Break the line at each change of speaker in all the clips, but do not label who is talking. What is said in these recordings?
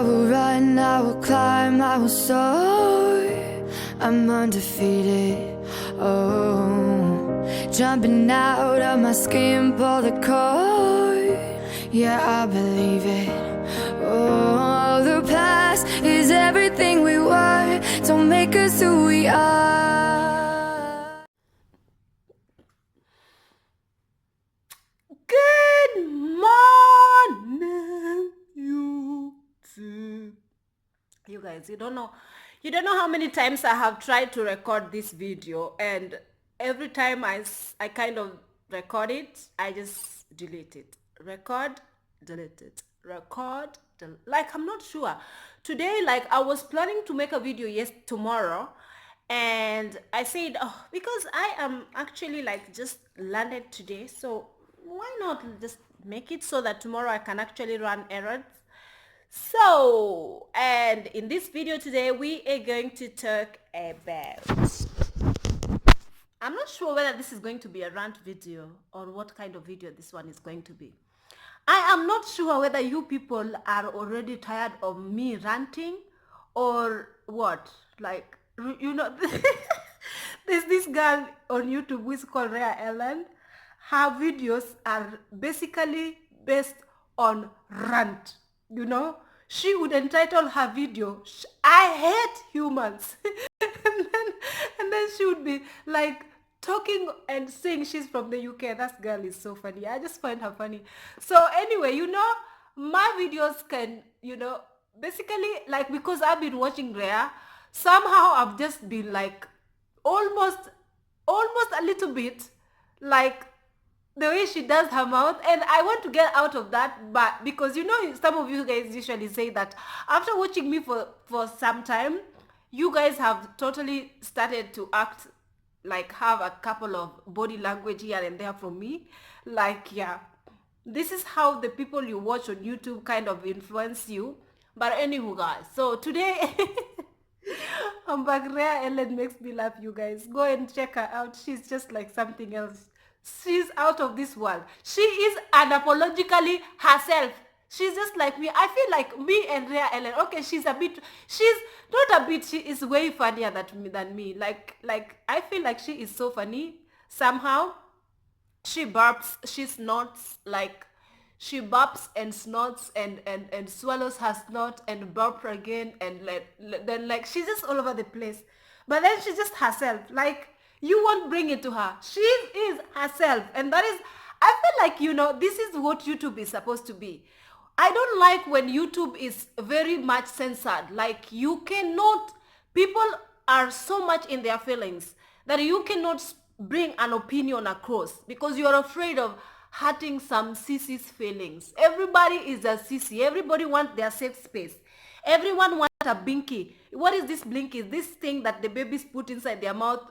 I will run, I will climb, I will soar. I'm undefeated. Oh, jumping out of my skin, pull the cord. Yeah, I believe it. Oh, the past is everything we were. Don't make us who we are.
Good morning, YouTube. You guys, you don't know how many times I have tried to record this video, and every time I kind of record it, I just delete it. Record, delete it. Record, like I'm not sure. Today, like I was planning to make a video tomorrow, and I said, oh, because I am actually like just landed today, so why not just make it so that tomorrow I can actually run errands. So, and in this video today, we are going to talk about, I'm not sure whether this is going to be a rant video or what kind of video this one is going to be. I am not sure whether you people are already tired of me ranting or what. Like, you know, there's this girl on YouTube who is called Rhea Ellen. Her videos are basically based on rant, you know. She would entitle her video, I hate humans. and then she would be like talking and saying she's from the UK. That girl is so funny. I just find her funny. So anyway, you know, my videos can, you know, basically like, because I've been watching Rhea, somehow I've just been like almost a little bit like the way she does her mouth, and I want to get out of that. But because, you know, some of you guys usually say that after watching me for some time, you guys have totally started to act like, have a couple of body language here and there from me. Like, yeah, this is how the people you watch on YouTube kind of influence you. But anywho, guys, so today I'm back. Rhea Ellen makes me laugh, you guys. Go and check her out. She's just like something else. She's out of this world. She is unapologetically herself. She's just like me. I feel like me and Rhea Ellen, okay, she's not a bit, she is way funnier than me. Like I feel like she is so funny. Somehow, she burps, she snorts, like she burps and snorts and swallows her snort and burp again, and then like she's just all over the place. But then she's just herself. Like, you won't bring it to her. She is herself, and that is, I feel like, you know, this is what YouTube is supposed to be. I don't like when YouTube is very much censored. Like, you cannot, people are so much in their feelings that you cannot bring an opinion across because you're afraid of hurting some sissies' feelings. Everybody is a sissy. Everybody wants their safe space. Everyone wants a binky. What is this blinky? This thing that the babies put inside their mouth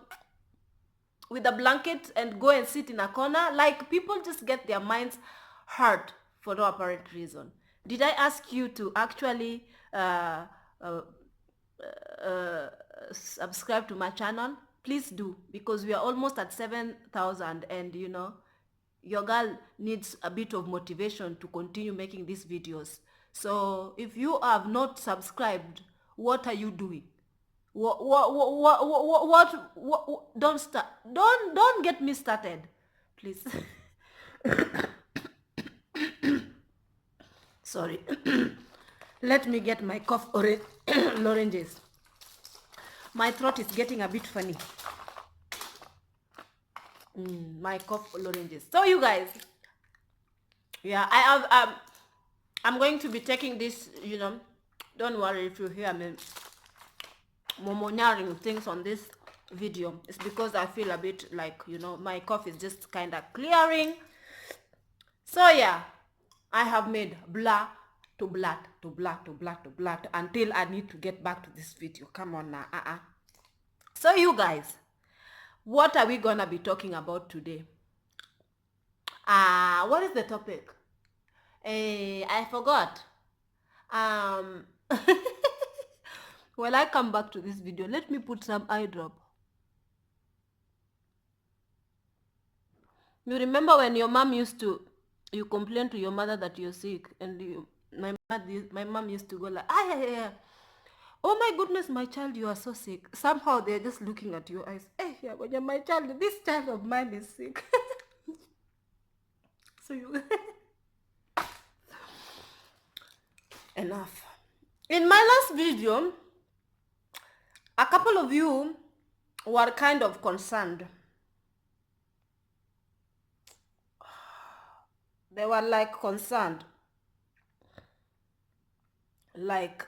with a blanket and go and sit in a corner. Like, people just get their minds hurt for no apparent reason. Did I ask you to actually subscribe to my channel? Please do, because we are almost at 7,000, and you know, your girl needs a bit of motivation to continue making these videos. So if you have not subscribed, what are you doing? What don't start, don't get me started, please. Sorry. Let me get my cough oranges. My throat is getting a bit funny. My cough oranges. So you guys, yeah, I have I'm going to be taking this, you know, don't worry if you hear me momonaring things on this video. It's because I feel a bit like, you know, my cough is just kind of clearing. So yeah, I have made blah to blah to blah to blah to blah until I need to get back to this video. Come on now. So you guys, what are we gonna be talking about today? What is the topic? I forgot. When I come back to this video, let me put some eye drop. You remember when your mom you complain to your mother that you're sick, and my mom used to go like, ah, yeah, yeah, yeah. Oh my goodness, my child, you are so sick. Somehow they're just looking at your eyes. Hey, yeah, when you're my child, this child of mine is sick. So you enough. In my last video, a couple of you were kind of concerned. They were like concerned. Like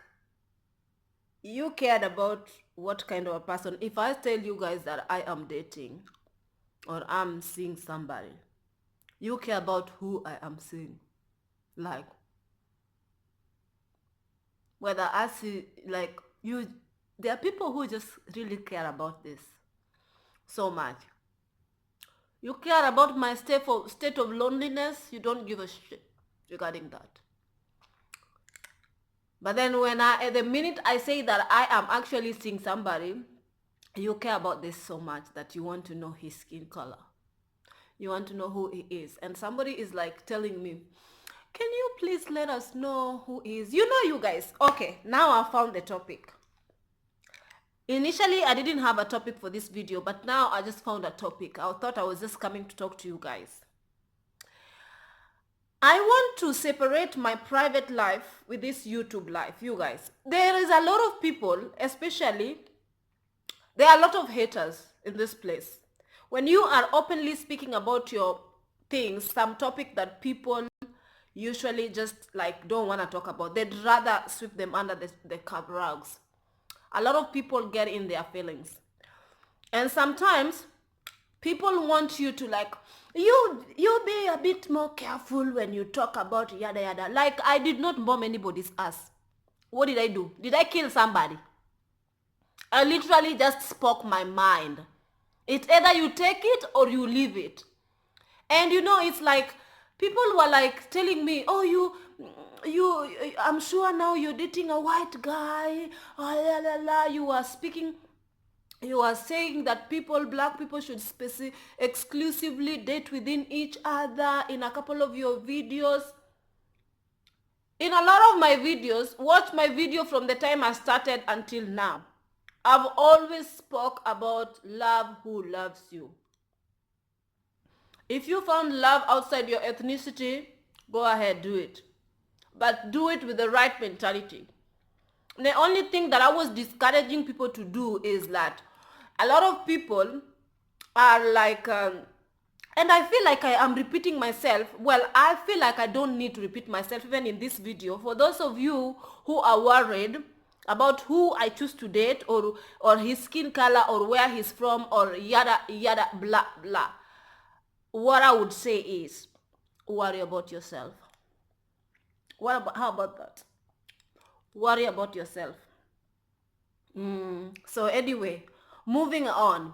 you cared about what kind of a person. If I tell you guys that I am dating or I'm seeing somebody, you care about who I am seeing. Like whether I see like you, there are people who just really care about this so much. You care about my state of loneliness, you don't give a shit regarding that. But then when at the minute I say that I am actually seeing somebody, you care about this so much that you want to know his skin color. You want to know who he is. And somebody is like telling me, can you please let us know who he is? You know, you guys. Okay, now I found the topic. Initially, I didn't have a topic for this video, but now I just found a topic. I thought I was just coming to talk to you guys. I want to separate my private life with this YouTube life, you guys. There is a lot of people, especially, there are a lot of haters in this place. When you are openly speaking about your things, some topic that people usually just like don't want to talk about, they'd rather sweep them under the rugs. A lot of people get in their feelings. And sometimes people want you to like, you be a bit more careful when you talk about yada yada. Like I did not bomb anybody's ass. What did I do? Did I kill somebody? I literally just spoke my mind. It's either you take it or you leave it. And you know, it's like people were like telling me, oh, I'm sure now you're dating a white guy. Oh, la, la, la. You are saying that black people should exclusively date within each other in a couple of your videos. In a lot of my videos, watch my video from the time I started until now. I've always spoke about love who loves you. If you found love outside your ethnicity, go ahead, do it. But do it with the right mentality. The only thing that I was discouraging people to do is that a lot of people are like, and I feel like I am repeating myself. Well, I feel like I don't need to repeat myself even in this video. For those of you who are worried about who I choose to date or his skin color or where he's from or yada yada blah blah, what I would say is worry about yourself. How about that? Worry about yourself. So anyway, moving on.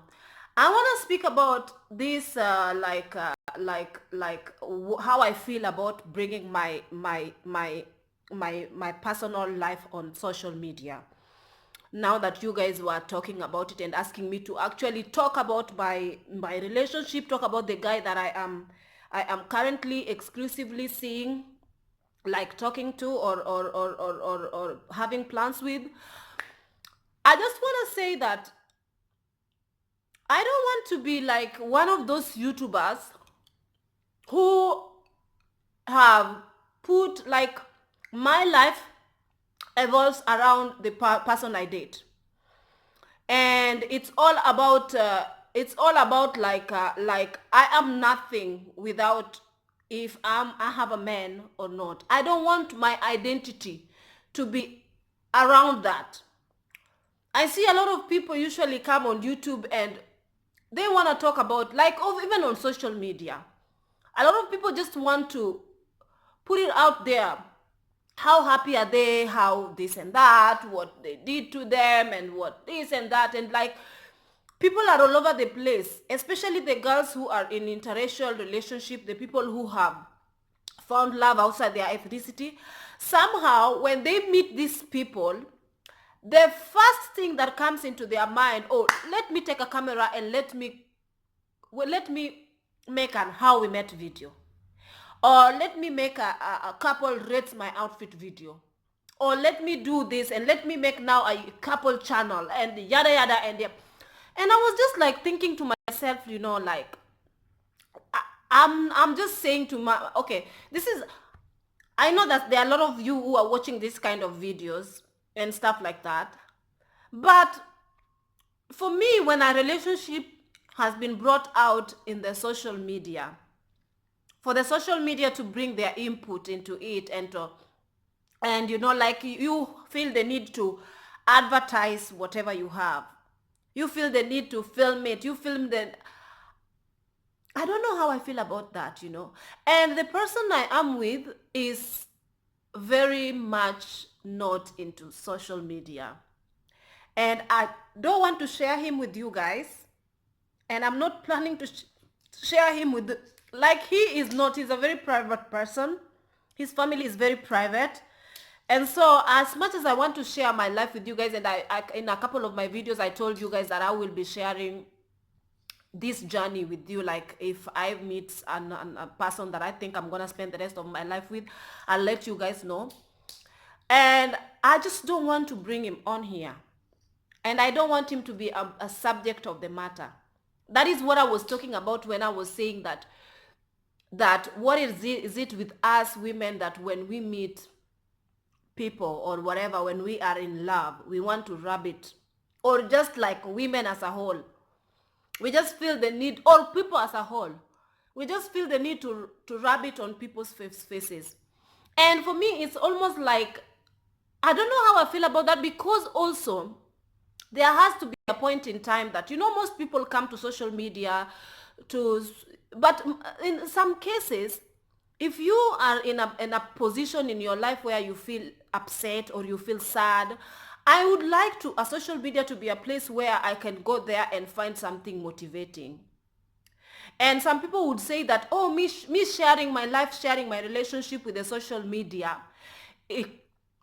I want to speak about this how I feel about bringing my personal life on social media. Now that you guys were talking about it and asking me to actually talk about my relationship, talk about the guy that I am currently exclusively seeing, like talking to or having plans with, I just want to say that I don't want to be like one of those YouTubers who have put like my life evolves around the person I date, and it's all about like I am nothing without if I have a man or not. I don't want my identity to be around that. I see a lot of people usually come on YouTube and they want to talk about, like, even on social media, a lot of people just want to put it out there. How happy are they? How this and that, what they did to them and what this and that. And like, people are all over the place, especially the girls who are in interracial relationship, the people who have found love outside their ethnicity. Somehow, when they meet these people, the first thing that comes into their mind, oh, let me take a camera and let me make an how we met video. or let me make a couple rates my outfit video, or let me do this and let me make now a couple channel and yada yada and I was just like thinking to myself, like I'm just saying to my, okay, this is, I know that there are a lot of you who are watching this kind of videos and stuff like that, but for me, when a relationship has been brought out in the social media, for the social media to bring their input into it and like you feel the need to advertise whatever you have, you feel the need to film it, you film the, I don't know how I feel about that, and the person I am with is very much not into social media, and I don't want to share him with you guys, and I'm not planning to share him with like he's a very private person. His family is very private. And so as much as I want to share my life with you guys, and I in a couple of my videos I told you guys that I will be sharing this journey with you, like if I meet a person that I think I'm gonna spend the rest of my life with, I'll let you guys know. And I just don't want to bring him on here, and I don't want him to be a subject of the matter. That is what I was talking about when I was saying that what is it with us women, that when we meet people or whatever, when we are in love, we want to rub it, or just like women as a whole, we just feel the need, or people as a whole, we just feel the need to rub it on people's faces. And for me, it's almost like, I don't know how I feel about that, because also there has to be a point in time that, most people come to social media but in some cases, if you are in a position in your life where you feel upset or you feel sad, I would like a social media to be a place where I can go there and find something motivating. And some people would say that, oh, me sharing my life, sharing my relationship with the social media, it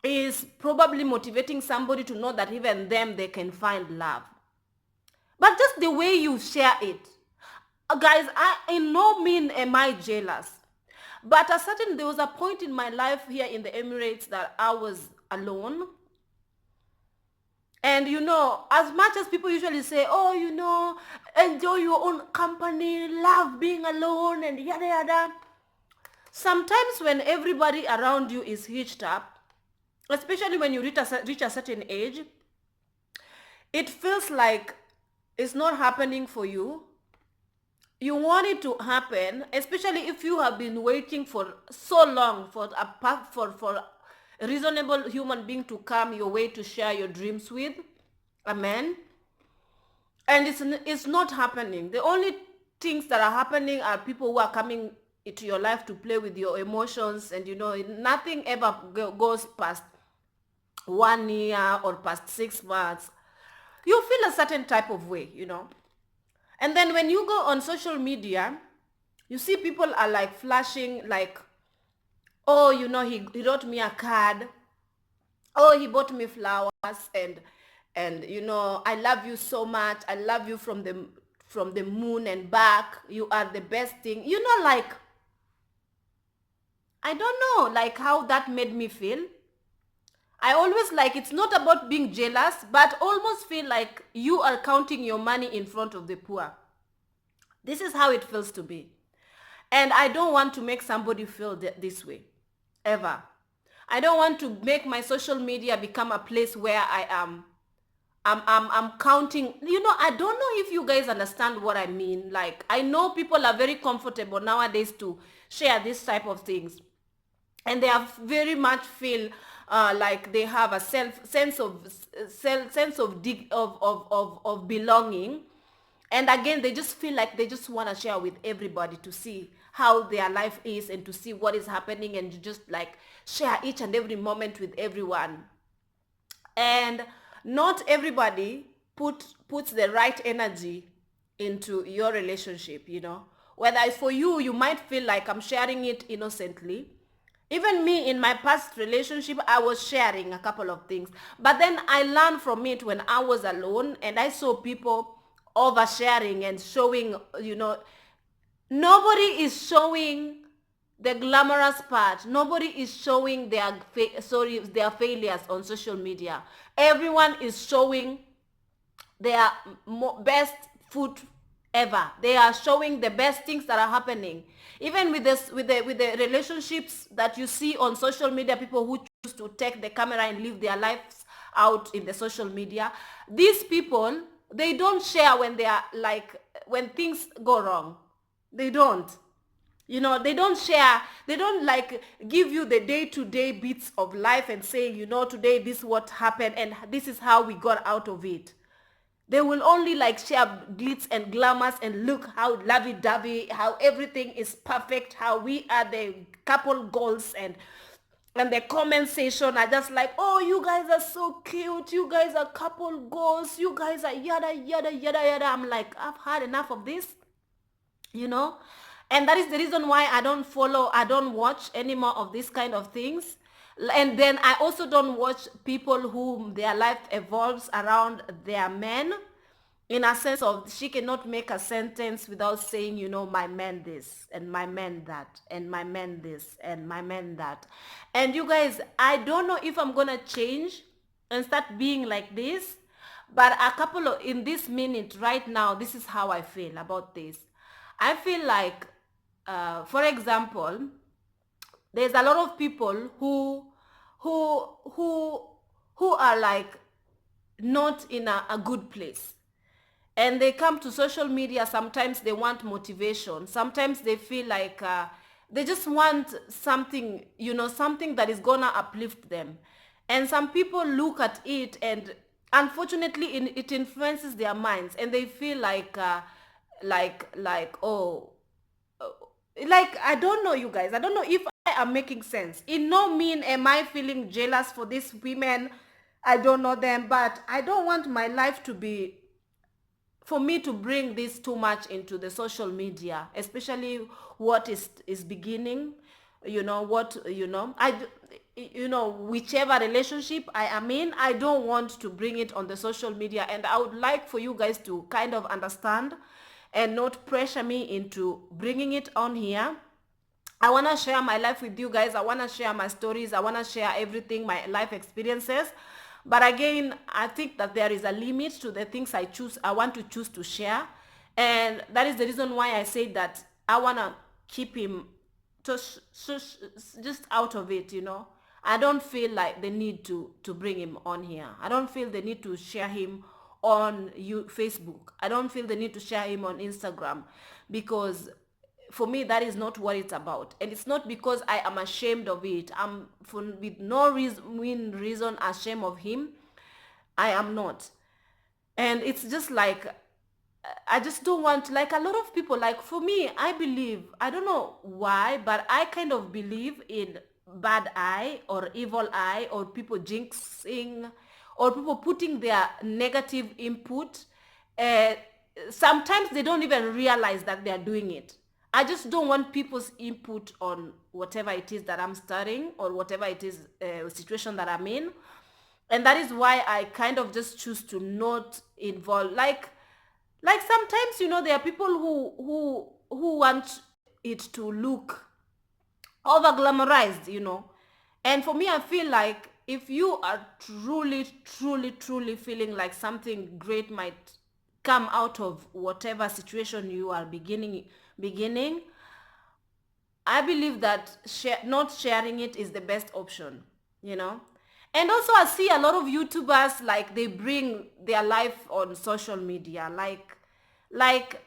is probably motivating somebody to know that even them, they can find love. But just the way you share it, guys, in no mean am I jealous. But there was a point in my life here in the Emirates that I was alone. And as much as people usually say, oh, enjoy your own company, love being alone and yada yada. Sometimes when everybody around you is hitched up, especially when you reach a certain age, it feels like it's not happening for you. You want it to happen, especially if you have been waiting for so long for a reasonable human being to come your way to share your dreams with. Amen. And it's not happening. The only things that are happening are people who are coming into your life to play with your emotions, and nothing ever goes past 1 year or past 6 months. You feel a certain type of way, And then when you go on social media, you see people are like flashing like, oh, he wrote me a card. Oh, he bought me flowers and I love you so much. I love you from the moon and back. You are the best thing. Like, I don't know like how that made me feel. I always like, it's not about being jealous, but almost feel like you are counting your money in front of the poor. This is how it feels to me. And I don't want to make somebody feel this way, ever. I don't want to make my social media become a place where I'm counting. I don't know if you guys understand what I mean. Like, I know people are very comfortable nowadays to share this type of things. And they have very much feel like they have a sense of belonging, and again they just feel like they just want to share with everybody to see how their life is and to see what is happening, and to just like share each and every moment with everyone. And not everybody puts the right energy into your relationship. Whether it's for you, you might feel like I'm sharing it innocently. Even me, in my past relationship, I was sharing a couple of things. But then I learned from it when I was alone, and I saw people oversharing and showing, nobody is showing the glamorous part. Nobody is showing their failures on social media. Everyone is showing their best food ever. They are showing the best things that are happening. Even with this, with the relationships that you see on social media, people who choose to take the camera and live their lives out in the social media, these people, they don't share when they are like, when things go wrong. They don't. You know, they don't share, they don't like give you the day-to-day bits of life and say, you know, today this what happened and this is how we got out of it. They will only like share glitz and glamours and look how lovey-dovey, how everything is perfect, how we are the couple goals, and the comment section are just like, oh, you guys are so cute, you guys are couple goals, you guys are yada yada yada yada. I'm like, I've had enough of this, you know. And that is the reason why I don't watch any more of this kind of things. And then I also don't watch people whom their life evolves around their men, in a sense of she cannot make a sentence without saying, you know, my man this and my man that and my man this and my man that. And you guys, I don't know if I'm gonna change and start being like this, but in this minute right now, this is how I feel about this. I feel like, for example, there's a lot of people who who who are like not in a good place, and they come to social media. Sometimes they want motivation, sometimes they feel like they just want something, you know, something that is gonna uplift them. And some people look at it, and unfortunately it influences their minds, and they feel like oh, like, I don't know, you guys, I don't know if I am making sense. In no mean am I feeling jealous for these women. I don't know them, but I don't want my life to be, for me to bring this too much into the social media, especially what is beginning, you know, what, you know, you know, whichever relationship I am in, I don't want to bring it on the social media. And I would like for you guys to kind of understand and not pressure me into bringing it on here. I want to share my life with you guys. I want to share my stories. I want to share everything, my life experiences. But again, I think that there is a limit to the things I want to choose to share. And that is the reason why I say that I want to keep him just out of it, you know. I don't feel like the need to bring him on here. I don't feel the need to share him on Facebook. I don't feel the need to share him on Instagram, because for me that is not what it's about. And it's not because I am ashamed of it. I'm with no reason ashamed of him. I am not. And it's just like, I just don't want, like, a lot of people, like, for me, I believe, I don't know why, but I kind of believe in bad eye or evil eye, or people jinxing, or people putting their negative input. uh, Sometimes they don't even realize that they're doing it. I just don't want people's input on whatever it is that I'm studying, or whatever it is, situation that I'm in. And that is why I kind of just choose to not involve, like sometimes, you know, there are people who want it to look over glamorized, you know. And for me, I feel like if you are truly feeling like something great might come out of whatever situation you are beginning, I believe that not sharing it is the best option, you know. And also, I see a lot of YouTubers, like, they bring their life on social media, like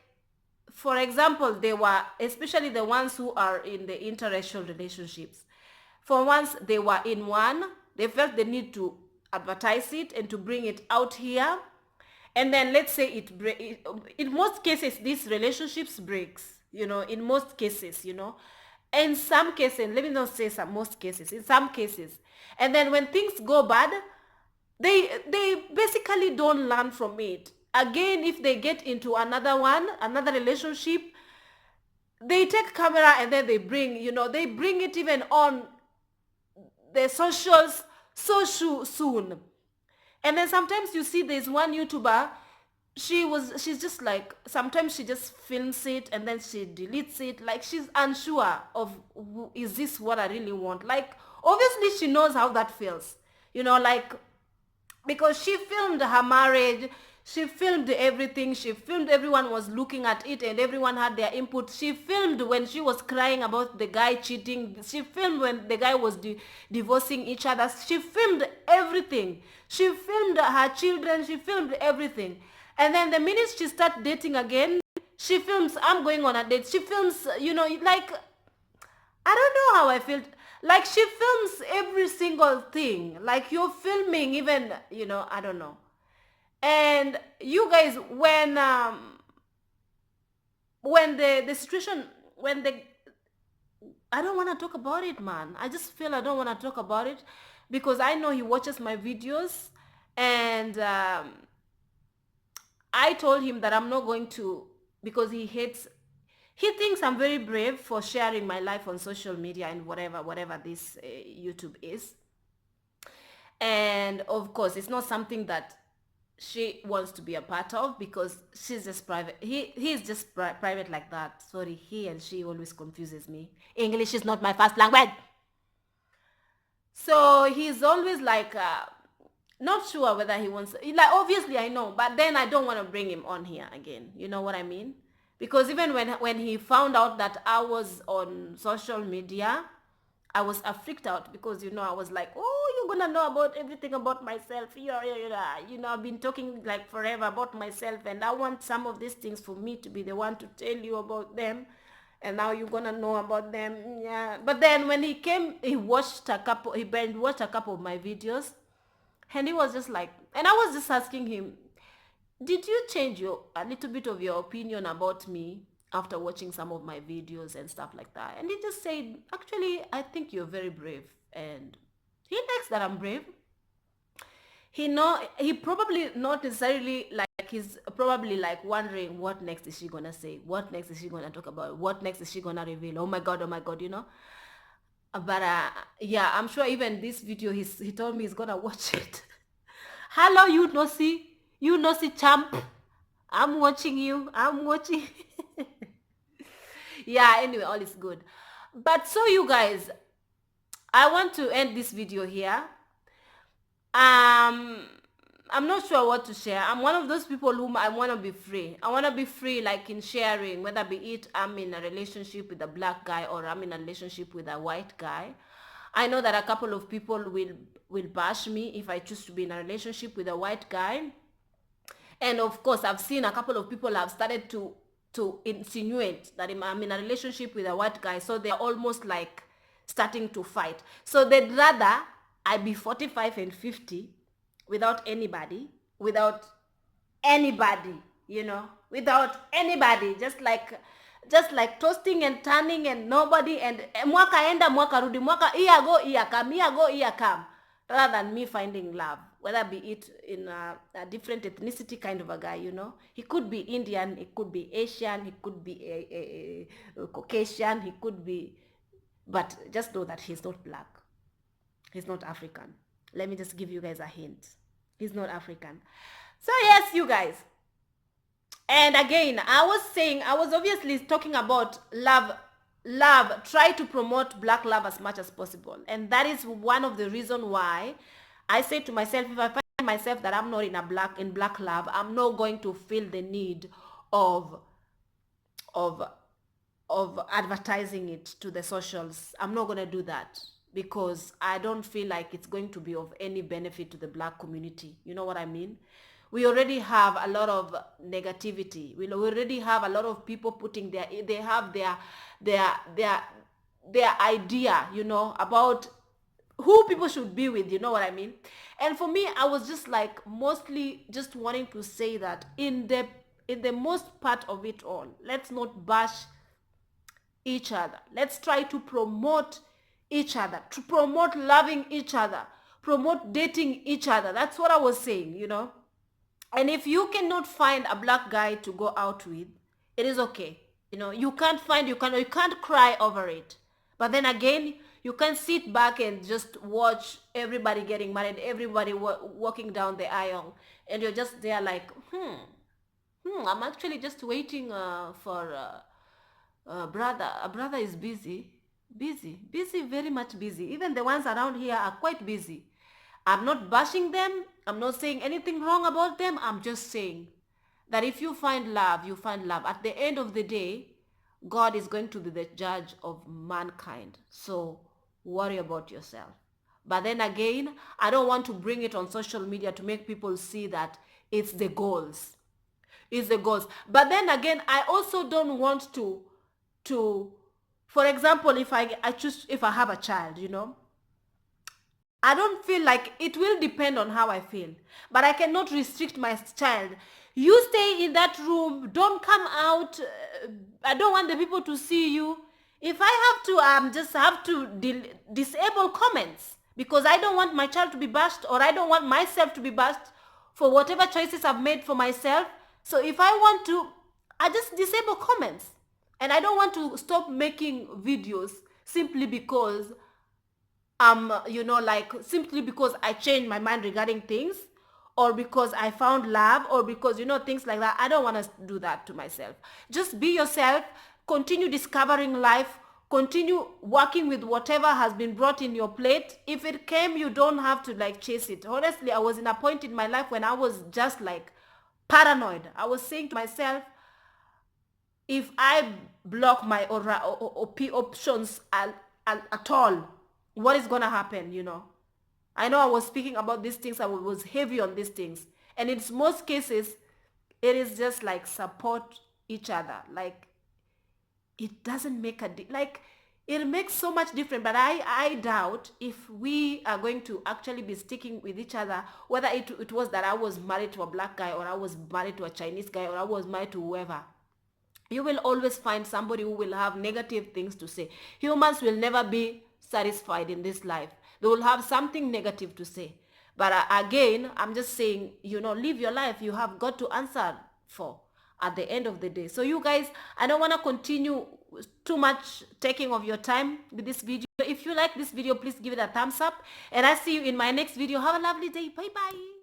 for example, they were, especially the ones who are in the interracial relationships. For once they were in one, they felt the need to advertise it and to bring it out here. And then let's say in most cases these relationships breaks, you know, in most cases, you know. In some cases, let me not say some, most cases, in some cases. And then when things go bad, they basically don't learn from it. Again, if they get into another relationship, they take camera and then they bring, you know, they bring it even on the socials so soon. And then sometimes you see there's one YouTuber, she's just like, sometimes she just films it and then she deletes it, like she's unsure of, is this what I really want? Like, obviously she knows how that feels, like, because she filmed her marriage, she filmed everything, she filmed everyone was looking at it and everyone had their input. She filmed when she was crying about the guy cheating, she filmed when the guy was divorcing each other, she filmed everything, she filmed her children, she filmed everything. And then the minute she starts dating again, she films, I'm going on a date, she films, like, I don't know how I feel. Like, she films every single thing. Like, you're filming even, I don't know. And you guys, when the situation, when the, I don't want to talk about it, man. I just feel I don't want to talk about it because I know he watches my videos, and I told him that I'm not going to, because he thinks I'm very brave for sharing my life on social media and whatever this YouTube is. And of course, it's not something that she wants to be a part of because she's just private. He's just private like that. Sorry, he and she always confuses me. English is not my first language. So he's always like, not sure whether he wants, like, obviously I know, but then I don't want to bring him on here again. You know what I mean? Because even when he found out that I was on social media, I was freaked out because, I was like, oh, you're going to know about everything about myself. I've been talking like forever about myself, and I want some of these things for me to be the one to tell you about them. And now you're going to know about them. Yeah. But then when he came, he watched a couple of my videos, and he was just like, and I was just asking him, did you change a little bit of your opinion about me after watching some of my videos and stuff like that? And he just said, actually, I think you're very brave. And he likes that I'm brave. He probably not necessarily, like, he's probably like wondering, what next is she gonna say? What next is she gonna talk about? What next is she gonna reveal? Oh my God, But yeah, I'm sure even this video, he told me he's gonna watch it. Hello, you nosy champ. I'm watching you. I'm watching. Yeah, anyway, all is good. But so you guys, I want to end this video here. I'm not sure what to share. I'm one of those people whom I want to be free. I want to be free, like, in sharing, whether be it I'm in a relationship with a black guy or I'm in a relationship with a white guy. I know that a couple of people will bash me if I choose to be in a relationship with a white guy. And of course, I've seen a couple of people have started to insinuate that I'm in a relationship with a white guy, so they're almost like starting to fight. So they'd rather I be 45 and 50 without anybody, without anybody, without anybody, just like toasting and turning and nobody, and mwaka enda mwaka rudi, mwaka here go here come, here go here come, rather than me finding love, whether be it in a different ethnicity kind of a guy. He could be Indian, he could be Asian, he could be a Caucasian, he could be, but just know that he's not black, he's not African. Let me just give you guys a hint. He's not African. So yes, you guys. And again, I was obviously talking about love. Try to promote black love as much as possible. And that is one of the reasons why I say to myself, if I find myself that I'm not in black love, I'm not going to feel the need of advertising it to the socials. I'm not going to do that because I don't feel like it's going to be of any benefit to the black community. You know what I mean? We already have a lot of negativity. We already have a lot of people putting their idea, about who people should be with. You know what I mean? And for me, I was just like mostly just wanting to say that in the most part of it all, let's not bash each other. Let's try to promote each other, to promote loving each other, promote dating each other. That's what I was saying, And if you cannot find a black guy to go out with, it is okay. You can't cry over it. But then again, you can sit back and just watch everybody getting married, everybody walking down the aisle, and you're just there like, I'm actually just waiting for brother. A brother is busy, very much busy. Even the ones around here are quite busy. I'm not bashing them. I'm not saying anything wrong about them. I'm just saying that if you find love, you find love. At the end of the day, God is going to be the judge of mankind. So worry about yourself. But then again, I don't want to bring it on social media to make people see that it's the goals. It's the goals. But then again, I also don't want to for example, if I choose, if I have a child, I don't feel like, it will depend on how I feel, but I cannot restrict my child. You stay in that room, don't come out. I don't want the people to see you. If I have to, just have to disable comments, because I don't want my child to be bashed, or I don't want myself to be bashed for whatever choices I've made for myself. So if I want to, I just disable comments. And I don't want to stop making videos simply because like simply because I changed my mind regarding things, or because I found love, or because things like that. I don't want to do that to myself. Just be yourself, continue discovering life, continue working with whatever has been brought in your plate. If it came, you don't have to like chase it. Honestly, I was in a point in my life when I was just like paranoid. I was saying to myself, if I block my options at all, what is going to happen, I know I was speaking about these things, I was heavy on these things. And in most cases, it is just like support each other. Like, it doesn't make like, it makes so much difference. But I doubt if we are going to actually be sticking with each other, whether it was that I was married to a black guy, or I was married to a Chinese guy, or I was married to whoever. You will always find somebody who will have negative things to say. Humans will never be satisfied in this life. They will have something negative to say. But again, I'm just saying, live your life. You have got to answer for at the end of the day. So you guys, I don't want to continue too much taking of your time with this video. If you like this video, please give it a thumbs up. And I see you in my next video. Have a lovely day. Bye-bye.